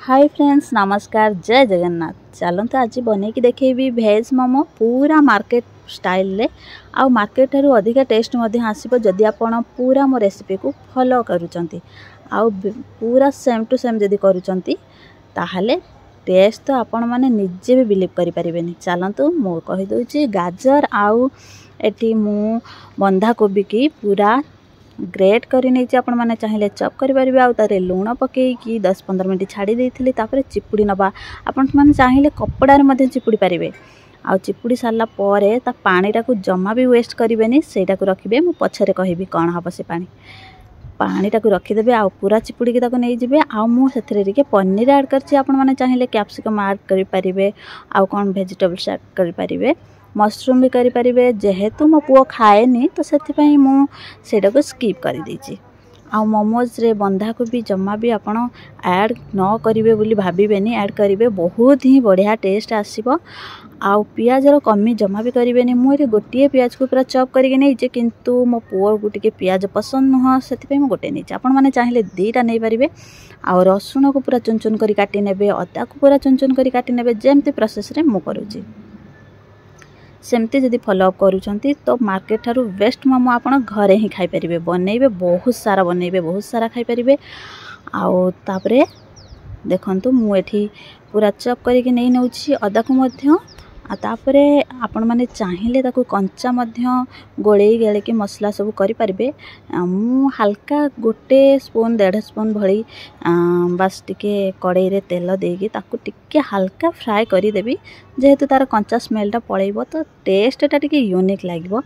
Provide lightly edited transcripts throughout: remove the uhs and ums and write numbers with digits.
Hi friends, नमस्कार, जय जगन्नाथ। चलते आज बनईकी देखी भेज मोमो पूरा मार्केट स्टाइल रे आउ मार्केट ठारू अधिक टेस्ट आसो जदि आप पूरा मो रेसिपी को फॉलो करूचंती आउ पूरा सेम टू सेम जदि करूचंती ताहले टेस्ट तो आपण माने निजे भी बिलीव करि परिबेनी। चलतु मो कहि दोची गाजर आउ एटी मु बंधा कोबी की पूरा ग्रेट करी नहीं आपण मैंने चाहिए चॉप करें आउ तारे लुण पकईकि 10-15 मिनट छाड़ी देइथिले। तापर चिपुड़ी नबा आपण मैंने चाहिए कपड़ा रे चिपुड़ी पारे आउ चिपुड़ी सारा पर ता पानीटा को जमा भी वेस्ट करेंगे सेटा को रखिए। मु पछरे कहबी कौन हम से पानीटा को रखीदे आउ पूरा चिपुड़ी की नहीं जाए। आउ मुझे पनीर ऐड कर आपण मैंने चाहिए कैप्सिकम ऐड करें आउ कौन वेजिटेबल्स ऐड करें मशरूम भी करें। जेहेतु मो पुओ खाएनी तो से को स्किप कर देछि। आउ मोमोज रे बंधा को भी जमा भी आपण ऐड न करेंगे बोली भावेनि, ऐड करेंगे बहुत ही बढ़िया टेस्ट आसीबो। आउ पियाजर कमी जमा भी करेंगे। मुझे गोटे पियाज को पूरा चॉप करके नहीं किंतु मो पुओ को टिके पियाज पसंद नुह से गोटे नहीं आपण मैंने चाहिए दीटा नहीं पारे। आउ रसुण को पूरा चुन चुन करी काटी नेबे, अदा को पूरा चुन चुन करी काटी नेबे। जेमती प्रोसेस रे मु करूची सेमती जदि फॉलोअप करूचंती तो मार्केट ठारू बेस्ट मोमो आपण घरे ही खाई परिबे। बनइबे बहुत सारा बनइबे, बहुत सारा खाई परिबे। आउ तापरे देखंतु मु एठी पूरा चॉप करके नहीं नउछि अदा को मध्य। आ तापरे आपण माने चाहिए ताकू कंचा मध्य गोळेई गेले कि मसला सब करि परिबे। मु हल्का गोटे स्पून 1.5 स्पून भली बस टिके कड़ाई रे तेल देगी ताकू टिके हल्का फ्राए करि देबी। जेहेतु तार कंचा स्मेलटा पळेइबो तो टेस्टटा टिके यूनिक लागिबो।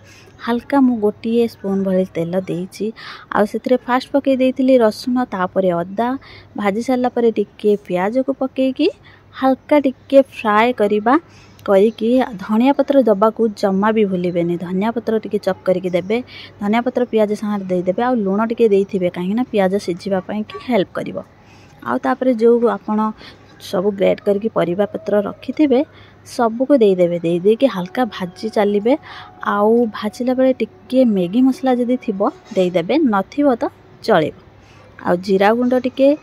हल्का मु गोटे स्पून भली तेल देइछि आ सेतिरे फास्ट पकई देइथिली रसुण, तापरे अदा भाजी सारला परे टिके प्याज को पकईकी हल्का टिके फ्राए करिबा करिकी धनिया पत्र दबा को जमा भी भूलिबेनी। धनिया पत्र टिके चॉप करके देबे, धनिया पत्र प्याज साथ दे देबे आउ लूण टिके देइथिबे काहेना प्याज सिझिबा पई कि हेल्प करिवो। आउ तापरे जो आपण सब ग्रेट करके परिबा पत्र रखिथिबे सब को दे देबे, दे दे के हल्का भाजी चलिबे। आउ भाजिला बेले टिके मैगी मसला जदी थिबो दे देबे, नथिबो तो चलिबो। आउ जीरा गुंड टिके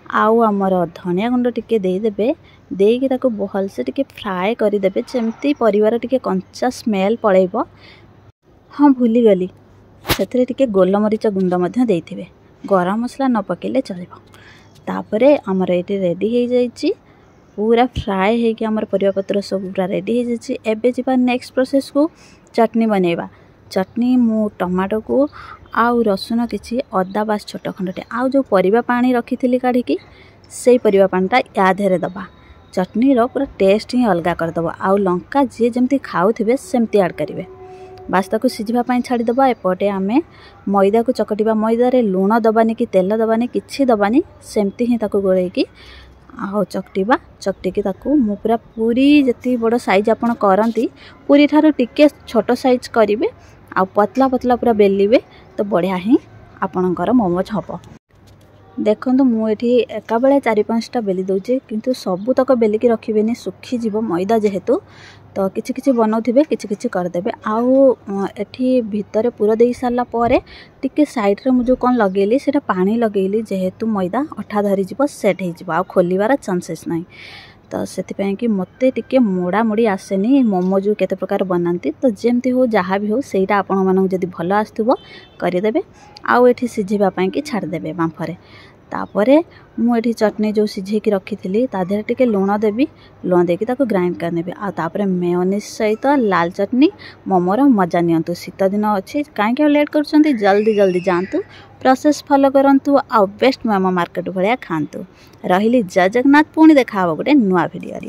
आउ हमर धनिया गुंड टिके दे देबे, देकी ताको भल से टिके फ्राए करि देबे जेमती परिवार टिके कंचा स्मेल पळेइबो। हाँ भूली गली सेतरे टिके गोलमरीच गुंड मध्य देइथिबे, गरम मसला न पकेले चलिबो। तापरे हमर एटी रेडी हो जाइछि पूरा फ्राए हे कि हमर परिवा पत्र सब पूरा रेडी हो जाइछि। एबे जिबा नेक्स्ट प्रोसेस को चटनी बनेबा। चटनी मु टमाटो को आउ रसुण किछि अदा बास छोट खंडटे आउ जो परिवा पानी रखिथिली काढिकी सेई परिवा पानीटा या धेरे दबा। चटनी रो पूरा टेस्ट ही अलगा कर दबा। आउ लंका जे जेमती खाउथिबे सेमती ऐड करिवे। बास ताको सिझिबा पई छाडी दबा। एपटे आमे मैदा को चकटिबा। मैदा रे लूण दबानी कि तेल दबानी किछि दबानी, सेमती ही ताको गोळेई कि आउ चकटिबा। चकटिकी ताको मु पूरा पूरी जति बड़ साइज आपण करंती पूरी ठारो टिके छोट साइज करिवे आ पतला पतला पूरा बेलिवे तो बढ़िया ही आपणकर मोमोज हबो। देखो मुझे एका बेले 4-5टा बेली दौचे किंतु सबू तक बेलिकी रखिबेनी, सुखी जीव मैदा जेहेतु तो किछि किछि बनाउथिबे किछि किछि करदेबे। आउ एठी भितर पूरा देई सारला परे टिके साइड रे मु जो कोन लगेली सेटा पानी लगेली जेहेतु मैदा अठा धरी जीव सेट हे जीव आ खोलिबार चांसेस नाही। तो से कि मते टिके मोड़ा मोड़ी आसेनी मोमोज केते प्रकार बनाती तो जेमती हो जहाँ भी हो सेटा आपण मानक जदि भल आसुथबो करिदेबे। आउ एठी सिझिबा पई कि छाड़ देबे बांफरे। तापरे मु एठी चटनी जो सिझे की रखी थी ता देहरे टिके लूण देबी, लूण देकी ताको ग्राइंड कर नेबे। आ तापरे मेयोनीज सहित लाल चटनी मोमोर मजा नियंतु। शीत दिन अच्छी कहीं लेट करछंती, जल्दी जल्दी जातु, प्रोसेस फॉलो करंतु आ बेस्ट मोमो मार्केट भलिया खांतु। रहिली जय जगन्नाथ। पुणी देखा गोटे नुआ वीडियो।